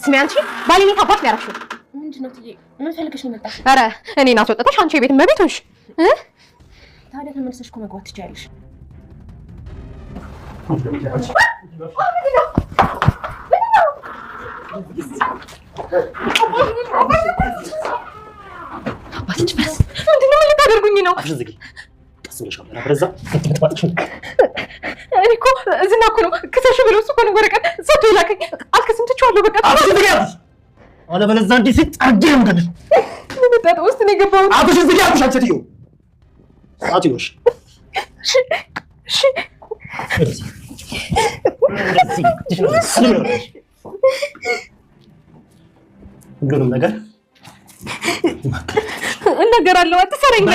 ስሚ አንቺ ባሌን ታባሽ ነው ያረሽው ምንድነው ትዬ ምን ፈልገሽ ነው መጣሽ አረ እኔን አስወጣሽ አንቺ የቤት እመቤት ሆንሽ ታዲያ ተመልሰሽ እኮ መግባት ትችያለሽ አባትሽ በስ ምንድነው ልታደርጉኝ ነው አፍሽ ዝጊ ቀስ ብለሽ አብራ በረዛ ከተባጥሽ እኔ እኮ ዝና እኮ ነው ክሰሽ ብለው እሱ እኮ ነው ወረቀት ሰጥቶ ይላከኝ አልከስም ትችዋለሁ በቃ አፍሽ ዝጊ አለ በለዛ እንዴ ሲጣርዴ ነው ገደል ምን ተጣጣ ውስጥ ነው የገባው አፍሽ ዝጊ አፍሽ አትተዩ አትዩሽ እሺ ሁሉንም ነገር እናገራለሁ አትሰረኝ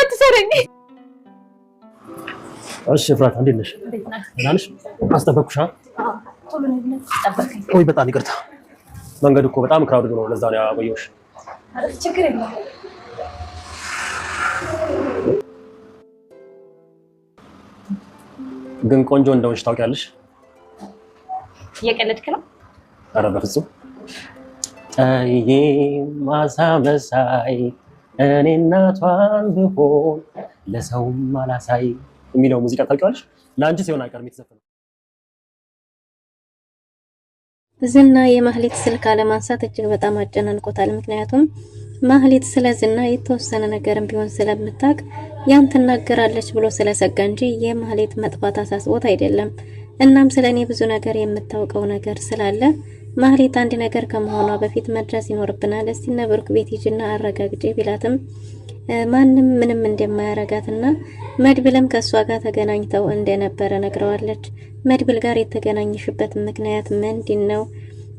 አትሰረኝ እሺ ፍራት እንዴት ነሽ ናንሽ አስጠበቅኩሽ ወይ በጣም ይቅርታ መንገድ እኮ በጣም ክራውድ ነው ለዛ ነው ያቆየሁሽ ችግር የለም ግን ቆንጆ እንደሆንሽ ታውቂያለሽ እየቀለድክ ነው ኧረ በፍጹም አይ ማሳ መሳይ እኔ እናቷን ብሆን ለሰውም አላሳይ የሚለው ሙዚቃ ታውቂዋለሽ ለአንቺ ሲሆን አይቀርም የተዘፈነው ዝና የማህሌት ስልክ አለማንሳት እጅግ በጣም አጨናንቆታል ምክንያቱም ማህሌት ስለ ዝና የተወሰነ ነገርም ቢሆን ስለምታውቅ ያን ትናገራለች ብሎ ስለሰጋ እንጂ የማህሌት መጥፋት አሳስቦት አይደለም እናም ስለኔ ብዙ ነገር የምታውቀው ነገር ስላለ ማህሌት አንድ ነገር ከመሆኗ በፊት መድረስ ይኖርብናል እስቲ ነብሩክ ቤት ሂጂና አረጋግጪ ቢላትም ማንም ምንም እንደማያረጋትና መድብልም ከሷ ጋር ተገናኝተው እንደነበረ ነግረዋለች መድብል ጋር የተገናኘሽበት ምክንያት ምንድነው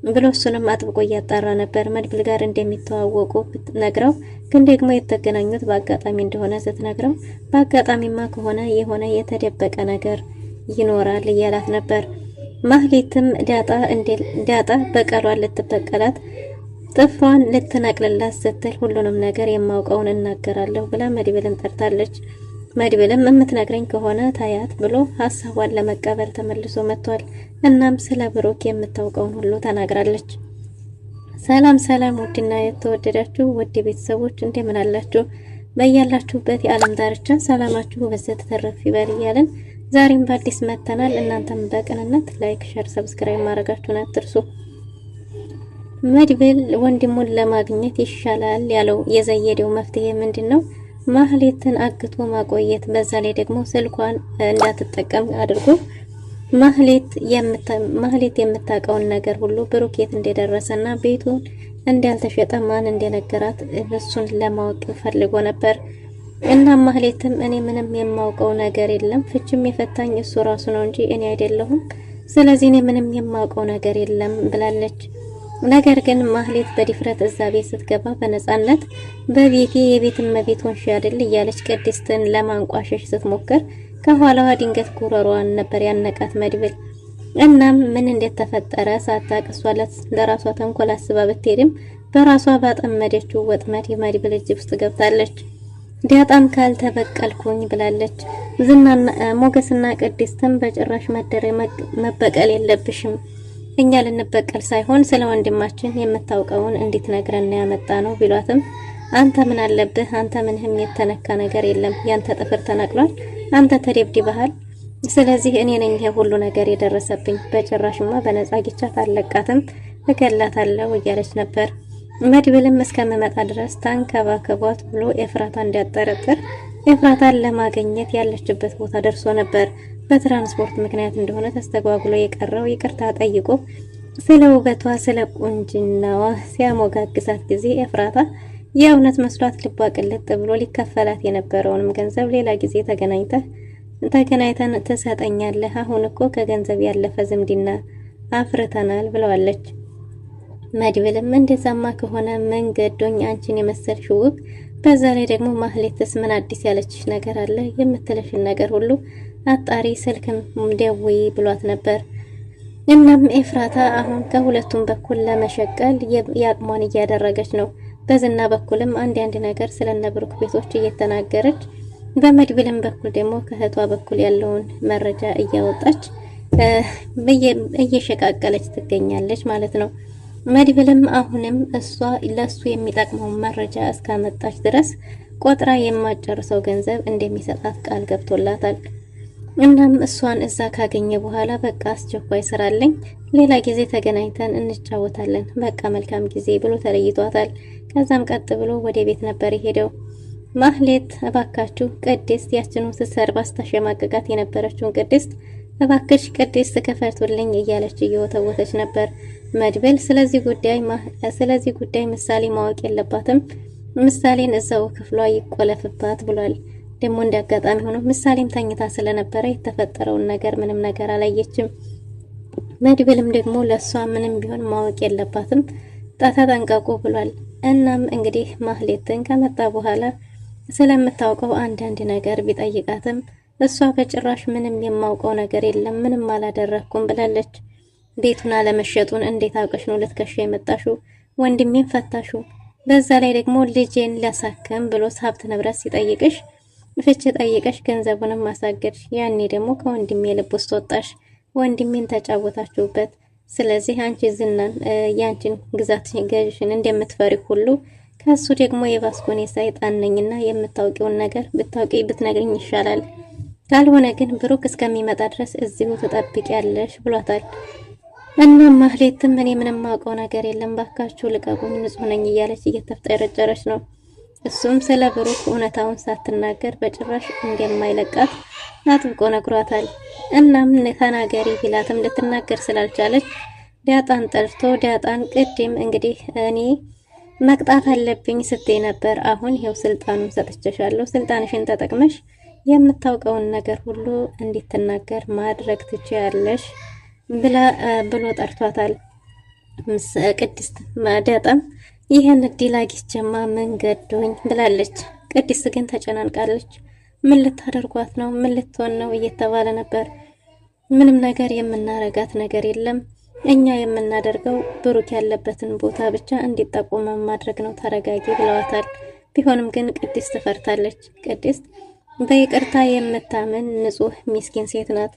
ብሎ እሱንም አጥብቆ እያጣራ ነበር መድብል ጋር እንደሚተዋወቁ ነግረው ግን ደግሞ የተገናኙት በአጋጣሚ እንደሆነ ስትነግረው በአጋጣሚማ ከሆነ የሆነ የተደበቀ ነገር ይኖራል እያላት ነበር ማህሌትም ዳጣ በቀሏን ልትበቀላት ጥፍሯን ልትነቅልላት ስትል ሁሉንም ነገር የማውቀውን እናገራለሁ ብላ መድብልን ጠርታለች መድብልም የምትነግረኝ ከሆነ ታያት ብሎ ሐሳቧን ለመቀበል ተመልሶ መጥቷል እናም ስለ ብሩክ የምታውቀውን ሁሉ ተናግራለች ሰላም ሰላም ውድና የተወደዳችሁ ውድ ቤተሰቦች እንደምን አላችሁ በእያላችሁበት የዓለም ዳርቻ ሰላማችሁ በዘት ተረፍ ይበል እያልን ዛሬም በአዲስ መተናል እናንተም በቅንነት ላይክ ሼር ሰብስክራይብ ማድረጋችሁን አትርሱ መድብል ወንድሙን ለማግኘት ይሻላል ያለው የዘየደው መፍትሄ ምንድነው ማህሌትን አግቶ ማቆየት በዛ ላይ ደግሞ ስልኳን እንዳትጠቀም አድርጎ ማህሌት የምታውቀውን ነገር ሁሉ ብሩኬት እንደደረሰና ቤቱን እንዳልተሸጠ ማን እንደነገራት እሱን ለማወቅ ፈልጎ ነበር እና ማህሌትም እኔ ምንም የማውቀው ነገር የለም ፍችም የፈታኝ እሱ ራሱ ነው እንጂ እኔ አይደለሁም ስለዚህ እኔ ምንም የማውቀው ነገር የለም ብላለች ነገር ግን ማህሌት በዲፍረት እዛ ቤት ስትገባ በነፃነት በቤቴ የቤት እመቤት ሆንሽ አይደል እያለች ቅድስትን ለማንቋሸሽ ስትሞክር ከኋላዋ ድንገት ጉሮሮዋን ነበር ያነቃት መድብል እናም ምን እንደተፈጠረ ሳታቀሷለት ለራሷ ተንኮል አስባ ብትሄድም በራሷ ባጠመደችው ወጥመድ የመድብል እጅ ውስጥ ገብታለች ዳጣም ካልተበቀልኩኝ ብላለች ዝናና ሞገስና ቅድስትን በጭራሽ መበቀል የለብሽም እኛ ልንበቀል ሳይሆን ስለ ወንድማችን የምታውቀውን እንድትነግረን ያመጣ ነው ቢሏትም አንተ ምን አለብህ አንተ ምንህም የተነካ ነገር የለም ያንተ ጥፍር ተነቅሏል አንተ ተደብድበሃል ስለዚህ እኔ ነኝ ሁሉ ነገር የደረሰብኝ በጭራሽማ በነፃ ግቻት አለቃትም እገላታለሁ እያለች ነበር መድብልም እስከመመጣ ድረስ ታንከባከቧት ብሎ ኤፍራታ እንዲያጠረጥር ኤፍራታን ለማግኘት ያለችበት ቦታ ደርሶ ነበር በትራንስፖርት ምክንያት እንደሆነ ተስተጓጉሎ የቀረው ይቅርታ ጠይቆ ስለ ውበቷ ስለ ቁንጅናዋ ሲያሞጋግሳት ጊዜ ኤፍራታ የእውነት መስሏት ልቧ ቅልጥ ብሎ ሊከፈላት የነበረውንም ገንዘብ ሌላ ጊዜ ተገናኝተን ትሰጠኛለህ አሁን እኮ ከገንዘብ ያለፈ ዝምድና አፍርተናል ብለዋለች መድብልም እንደዛማ ከሆነ መንገዶኝ አንቺን የመሰልሽ ውብ በዛ ላይ ደግሞ ማህሌትስ ምን አዲስ ያለችሽ ነገር አለ የምትለሽን ነገር ሁሉ አጣሪ ስልክም ደውይ ብሏት ነበር እናም ኤፍራታ አሁን ከሁለቱም በኩል ለመሸቀል ያቅሟን እያደረገች ነው በዝና በኩልም አንድ ነገር ስለነብሩክ ቤቶች እየተናገረች በመድብልም በኩል ደግሞ ከህቷ በኩል ያለውን መረጃ እያወጣች እየሸቃቀለች ትገኛለች ማለት ነው መድብልም አሁንም እሷ ለሱ የሚጠቅመው መረጃ እስካመጣች ድረስ ቆጥራ የማጨርሰው ገንዘብ እንደሚሰጣት ቃል ገብቶላታል። እናም እሷን እዛ ካገኘ በኋላ በቃ አስቸኳይ ስራ አለኝ፣ ሌላ ጊዜ ተገናኝተን እንጫወታለን፣ በቃ መልካም ጊዜ ብሎ ተለይቷታል። ከዛም ቀጥ ብሎ ወደ ቤት ነበር የሄደው። ማህሌት እባካችሁ ቅድስት ያችኑ ስትሰርባ ስታሸማቀቃት የነበረችውን ቅድስት እባክሽ ቅድስት ክፈቱልኝ እያለች እየወተወተች ነበር። መድብል ስለዚህ ጉዳይ ምሳሌ ማወቅ የለባትም፣ ምሳሌን እዛው ክፍሏ ይቆለፍባት ብሏል። ደግሞ እንዲያጋጣሚ ሆኖ ምሳሌም ተኝታ ስለነበረ የተፈጠረውን ነገር ምንም ነገር አላየችም። መድብልም ደግሞ ለሷ ምንም ቢሆን ማወቅ የለባትም ተጠንቀቁ ብሏል። እናም እንግዲህ ማህሌትን ከመጣ በኋላ ስለምታውቀው አንዳንድ ነገር ቢጠይቃትም እሷ በጭራሽ ምንም የማውቀው ነገር የለም፣ ምንም አላደረኩም ብላለች። ቤቱን አለመሸጡን እንዴት አውቀሽ ነው ልትከሽ የመጣሽው? ወንድሜን ፈታሹ፣ በዛ ላይ ደግሞ ልጄን ሊያሳክም ብሎ ሀብት ንብረት ሲጠይቅሽ ፍች ጠይቀሽ ገንዘቡንም ማሳገድሽ። ያኔ ደግሞ ከወንድሜ ልብ ውስጥ ወጣሽ፣ ወንድሜን ተጫወታችሁበት። ስለዚህ አንቺ ዝናን ያንቺን ግዛት ገዥሽን እንደምትፈሪ ሁሉ ከሱ ደግሞ የባስኮኔ ሰይጣን ነኝና የምታውቂውን ነገር ብታውቂ ብትነግሪኝ ይሻላል። ካልሆነ ግን ብሩክ እስከሚመጣ ድረስ እዚሁ ትጠብቂያለሽ ብሏታል። እና ማህሌትም እኔ ምንም ማውቀው ነገር የለም ባካችሁ ልቀቁኝ፣ ንጹህ ነኝ እያለች እየተፍጠረጨረች ነው። እሱም ስለ ብሩክ እውነታውን ሳትናገር በጭራሽ እንደማይለቃት አጥብቆ ነግሯታል። እናም ተናገሪ ቢላትም ልትናገር ስላልቻለች ዳጣን ጠርቶ ዳጣን ቅድም እንግዲህ እኔ መቅጣት አለብኝ ስትይ ነበር፣ አሁን ይሄው ስልጣኑን ሰጥቼሻለሁ፣ ስልጣንሽን ተጠቅመሽ የምታውቀውን ነገር ሁሉ እንድትናገር ማድረግ ትችያለሽ ብሎ ጠርቷታል። ቅድስት ዳጣም ይሄን እድል አግኝቼማ ምን ገዶኝ ብላለች። ቅድስት ግን ተጨናንቃለች። ምን ልታደርጓት ነው? ምን ልትሆን ነው እየተባለ ነበር። ምንም ነገር የምናረጋት ነገር የለም፣ እኛ የምናደርገው ብሩክ ያለበትን ቦታ ብቻ እንዲጠቆመ ማድረግ ነው፣ ተረጋጊ ብለዋታል። ቢሆንም ግን ቅድስት ትፈርታለች። ቅድስት በይቅርታ የምታምን ንጹህ ሚስኪን ሴት ናት።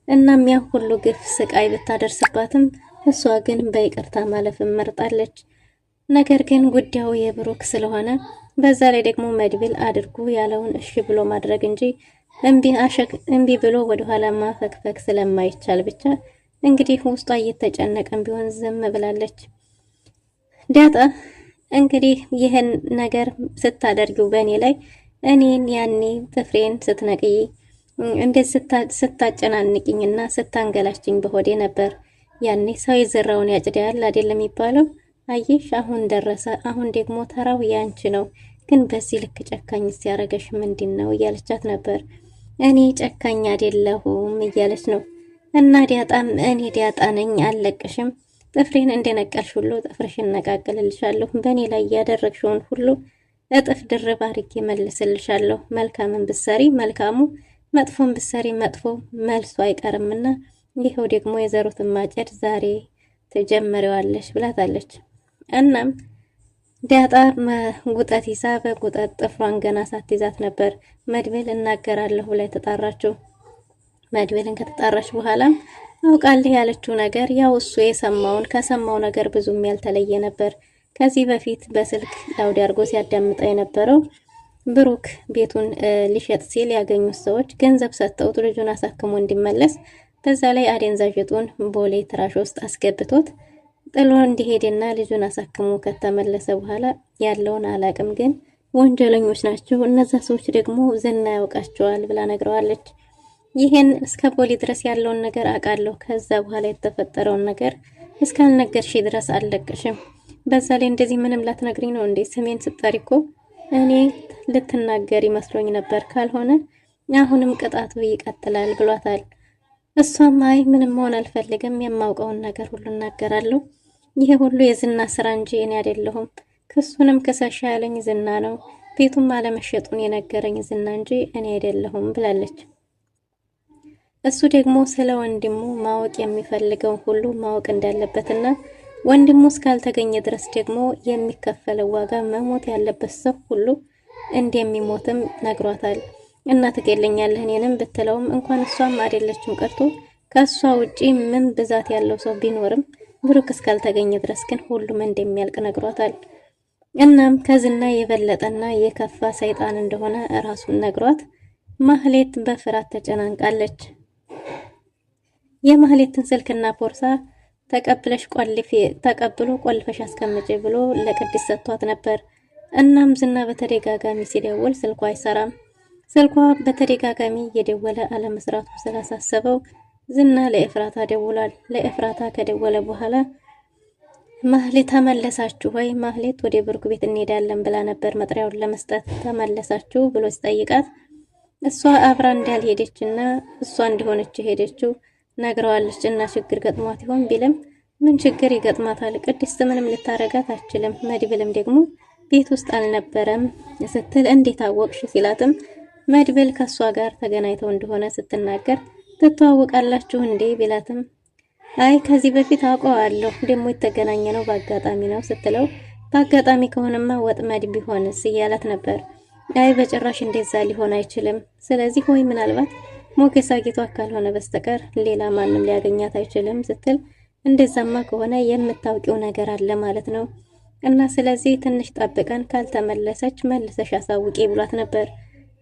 እናም ያ ሁሉ ግፍ ስቃይ ብታደርስባትም እሷ ግን በይቅርታ ማለፍን መርጣለች። ነገር ግን ጉዳዩ የብሩክ ስለሆነ በዛ ላይ ደግሞ መድብል አድርጉ ያለውን እሺ ብሎ ማድረግ እንጂ እምቢ ብሎ ወደኋላ ማፈግፈግ ስለማይቻል ብቻ እንግዲህ ውስጧ እየተጨነቀም ቢሆን ዝም ብላለች። ዳጣ እንግዲህ ይህን ነገር ስታደርጊው በእኔ ላይ እኔን ያኔ ጥፍሬን ስትነቅይ እንደዚህ ስታጨናንቅኝና ስታንገላችኝ በሆዴ ነበር። ያኔ ሰው የዘራውን ያጭዳል አይደለም የሚባለው? አየሽ አሁን ደረሰ። አሁን ደግሞ ተራው ያንቺ ነው። ግን በዚህ ልክ ጨካኝ ሲያረገሽ ምንድነው እያለቻት ነበር። እኔ ጨካኝ አይደለሁም እያለች ነው። እና ዳጣም እኔ ዳጣ ነኝ አልለቅሽም፣ ጥፍሬን እንደነቀልሽ ሁሉ ጥፍርሽን ነቃቅልልሻለሁ፣ በእኔ ላይ ያደረግሽውን ሁሉ እጥፍ ድርብ አድርጌ መልስልሻለሁ። መልካምን ብሰሪ መልካሙ፣ መጥፎን ብሰሪ መጥፎ መልሶ አይቀርምና ይኸው ደግሞ የዘሩትን ማጨድ ዛሬ ትጀምሪዋለሽ ብላታለች። እናም ዳጣ ጉጠት ይዛ በጉጠት ጥፍሯን ገና ሳትይዛት ነበር መድብል እናገራለሁ ላይ ተጣራችው። መድብልን ከተጣራች በኋላም አውቃለሁ ያለችው ነገር ያው እሱ የሰማውን ከሰማው ነገር ብዙም ያልተለየ ነበር። ከዚህ በፊት በስልክ ላውድ አድርጎ ሲያዳምጣ የነበረው ብሩክ ቤቱን ሊሸጥ ሲል ያገኙት ሰዎች ገንዘብ ሰጥተውት ልጁን አሳክሞ እንዲመለስ በዛ ላይ አደንዛዥ ዕጡን ቦሌ ትራሽ ውስጥ አስገብቶት ጥሎ እንዲሄድና ልጁን አሳክሞ ከተመለሰ በኋላ ያለውን አላቅም፣ ግን ወንጀለኞች ናቸው እነዛ ሰዎች ደግሞ ዝና ያውቃቸዋል ብላ ነግረዋለች። ይሄን እስከ ቦሌ ድረስ ያለውን ነገር አውቃለሁ፣ ከዛ በኋላ የተፈጠረውን ነገር እስካልነገርሽ ድረስ አልለቅሽም። በዛ ላይ እንደዚህ ምንም ላትነግሪኝ ነው እንዴ? ስሜን ስጠሪ እኮ እኔ ልትናገር ይመስሎኝ ነበር፣ ካልሆነ አሁንም ቅጣቱ ይቀጥላል ብሏታል። እሷም አይ ምንም መሆን አልፈልግም፣ የማውቀውን ነገር ሁሉ እናገራለሁ። ይሄ ሁሉ የዝና ስራ እንጂ እኔ አይደለሁም። ክሱንም ከሳሻ ያለኝ ዝና ነው፣ ቤቱም አለመሸጡን የነገረኝ ዝና እንጂ እኔ አይደለሁም ብላለች። እሱ ደግሞ ስለ ወንድሙ ማወቅ የሚፈልገው ሁሉ ማወቅ እንዳለበትና ወንድሙ እስካልተገኘ ድረስ ደግሞ የሚከፈለው ዋጋ መሞት ያለበት ሰው ሁሉ እንደሚሞትም ነግሯታል። እና ትገለኛለህ እኔንም ብትለውም እንኳን እሷም አይደለችም ቀርቶ ከሷ ውጪ ምን ብዛት ያለው ሰው ቢኖርም ብሩክ እስካልተገኘ ድረስ ግን ሁሉም እንደሚያልቅ ነግሯታል። እናም ከዝና የበለጠና የከፋ ሰይጣን እንደሆነ ራሱን ነግሯት ማህሌት በፍርሃት ተጨናንቃለች። የማህሌትን ስልክና ቦርሳ ተቀብሎ ቆልፈሽ አስቀምጪ ብሎ ለቅድስት ሰጥቷት ነበር። እናም ዝና በተደጋጋሚ ሲደውል ስልኳ አይሰራም። ስልኳ በተደጋጋሚ እየደወለ አለመስራቱ ስላሳሰበው ዝና ለኤፍራታ ደውሏል። ለኤፍራታ ከደወለ በኋላ ማህሌት ተመለሳችሁ ወይ? ማህሌት ወደ ብሩክ ቤት እንሄዳለን ብላ ነበር መጥሪያውን ለመስጠት። ተመለሳችሁ ብሎ ሲጠይቃት እሷ አብራ እንዳልሄደችና እሷ እንደሆነች ሄደችው ነግረዋለች እና ችግር ገጥሟት ይሆን ቢልም ምን ችግር ይገጥማታል? ቅድስት ምንም ልታረጋት አትችልም። መድብልም ደግሞ ቤት ውስጥ አልነበረም ስትል እንዴት አወቅሽ ሲላትም መድብል ከሷ ጋር ተገናኝተው እንደሆነ ስትናገር ትተዋወቃላችሁ እንዴ ቢላትም አይ ከዚህ በፊት አውቀዋለሁ ደግሞ የተገናኘ ነው በአጋጣሚ ነው ስትለው በአጋጣሚ ከሆነማ ወጥመድ ቢሆንስ እያላት ነበር። አይ በጭራሽ እንደዛ ሊሆን አይችልም። ስለዚህ ወይ ምናልባት ሞገስ አግኝቷት ካልሆነ በስተቀር ሌላ ማንም ሊያገኛት አይችልም ስትል እንደዛማ ከሆነ የምታውቂው ነገር አለ ማለት ነው እና ስለዚህ ትንሽ ጠብቀን ካልተመለሰች መልሰሽ አሳውቂ ብሏት ነበር።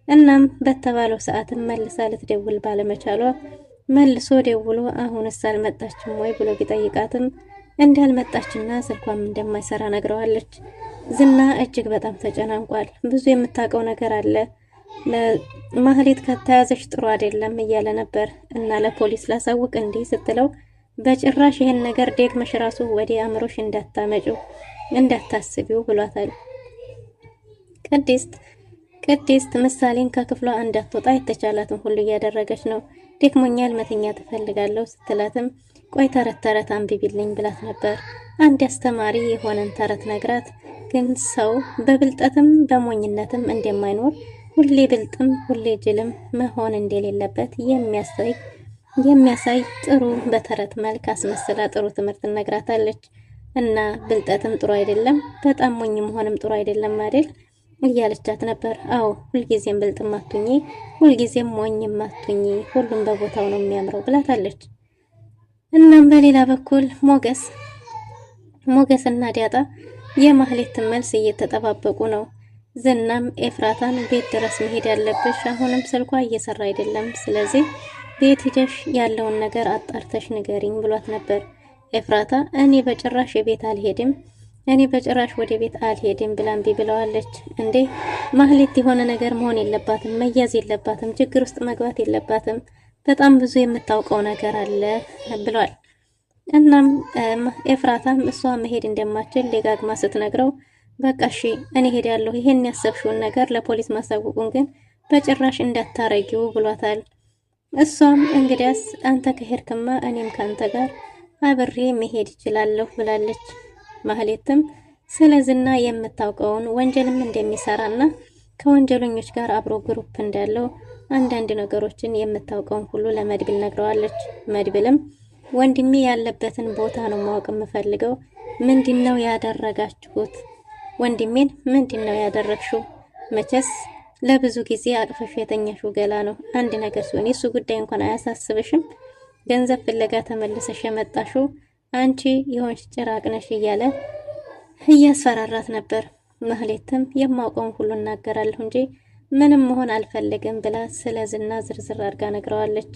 እናም በተባለው ሰዓትም መልሳ ልትደውል ባለመቻሏ መልሶ ደውሎ አሁንስ አልመጣችም ወይ ብሎ ቢጠይቃትም እንዳልመጣችና ስልኳም እንደማይሰራ ነግረዋለች። ዝና እጅግ በጣም ተጨናንቋል። ብዙ የምታውቀው ነገር አለ፣ ማህሌት ከተያዘች ጥሩ አይደለም እያለ ነበር እና ለፖሊስ ላሳውቅ እንዲህ ስትለው በጭራሽ ይሄን ነገር ደግመሽ ራሱ ወደ አእምሮሽ እንዳታመጪው እንዳታስቢው ብሏታል። ቅድስት ምሳሌን ከክፍሏ እንዳትወጣ የተቻላትን ሁሉ እያደረገች ነው። ደክሞኛል መተኛ ትፈልጋለሁ ስትላትም ቆይ ተረት አንብቢልኝ ብላት ነበር። አንድ አስተማሪ የሆነን ተረት ነግራት ግን ሰው በብልጠትም በሞኝነትም እንደማይኖር ሁሌ ብልጥም ሁሌ ጅልም መሆን እንደሌለበት የሚያሳይ ጥሩ በተረት መልክ አስመስላ ጥሩ ትምህርት ነግራታለች። እና ብልጠትም ጥሩ አይደለም በጣም ሞኝ መሆንም ጥሩ አይደለም አይደል እያለቻት ነበር። አዎ ሁልጊዜም ብልጥም አትሁኚ፣ ሁልጊዜም ሞኝም አትሁኚ፣ ሁሉም በቦታው ነው የሚያምረው ብላታለች። እናም በሌላ በኩል ሞገስ እና ዳጣ የማህሌትን መልስ እየተጠባበቁ ነው። ዝናም ኤፍራታን ቤት ድረስ መሄድ ያለብሽ አሁንም ስልኳ እየሰራ አይደለም፣ ስለዚህ ቤት ሂደሽ ያለውን ነገር አጣርተሽ ንገሪኝ ብሏት ነበር። ኤፍራታ እኔ በጭራሽ ወደ ቤት አልሄድም ብላ እምቢ ብለዋለች። እንዴ ማህሌት የሆነ ነገር መሆን የለባትም፣ መያዝ የለባትም፣ ችግር ውስጥ መግባት የለባትም፣ በጣም ብዙ የምታውቀው ነገር አለ ብሏል። እናም ኤፍራታም እሷ መሄድ እንደማትችል ደጋግማ ስትነግረው በቃ እሺ እኔ ሄዳለሁ፣ ይሄን ያሰብሽውን ነገር ለፖሊስ ማሳወቁን ግን በጭራሽ እንዳታረጊው ብሏታል። እሷም እንግዲያስ አንተ ከሄድክማ እኔም ካንተ ጋር አብሬ መሄድ እችላለሁ ብላለች። ማህሌትም ስለ ዝና የምታውቀውን ወንጀልም እንደሚሰራና ከወንጀለኞች ጋር አብሮ ግሩፕ እንዳለው አንዳንድ ነገሮችን የምታውቀውን ሁሉ ለመድብል ነግረዋለች። መድብልም ወንድሜ ያለበትን ቦታ ነው ማወቅ የምፈልገው፣ ምንድነው ያደረጋችሁት? ወንድሜን ምንድነው ያደረግሽው? መቼስ ለብዙ ጊዜ አቅፈሽ የተኛሽው ገላ ነው። አንድ ነገር ሲሆን የሱ ጉዳይ እንኳን አያሳስብሽም? ገንዘብ ፍለጋ ተመልሰሽ የመጣሽው አንቺ የሆንሽ ጭራቅ ነሽ እያለ እያስፈራራት ነበር። ማህሌትም የማውቀውን ሁሉ እናገራለሁ እንጂ ምንም መሆን አልፈልግም ብላ ስለ ዝና ዝርዝር አድርጋ ነግረዋለች።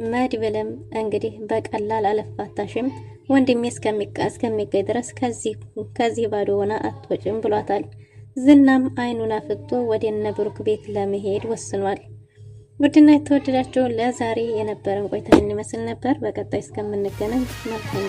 መድብልም እንግዲህ በቀላል አልፋታሽም፣ ወንድሜ እስከሚገኝ ድረስ ከዚህ ባዶ ሆና አትወጭም ብሏታል። ዝናም አይኑን አፍጦ ወደ እነ ብሩክ ቤት ለመሄድ ወስኗል። ውድና የተወደዳችሁ ለዛሬ የነበረን ቆይታ ይመስል ነበር። በቀጣይ እስከምንገናኝ መልካም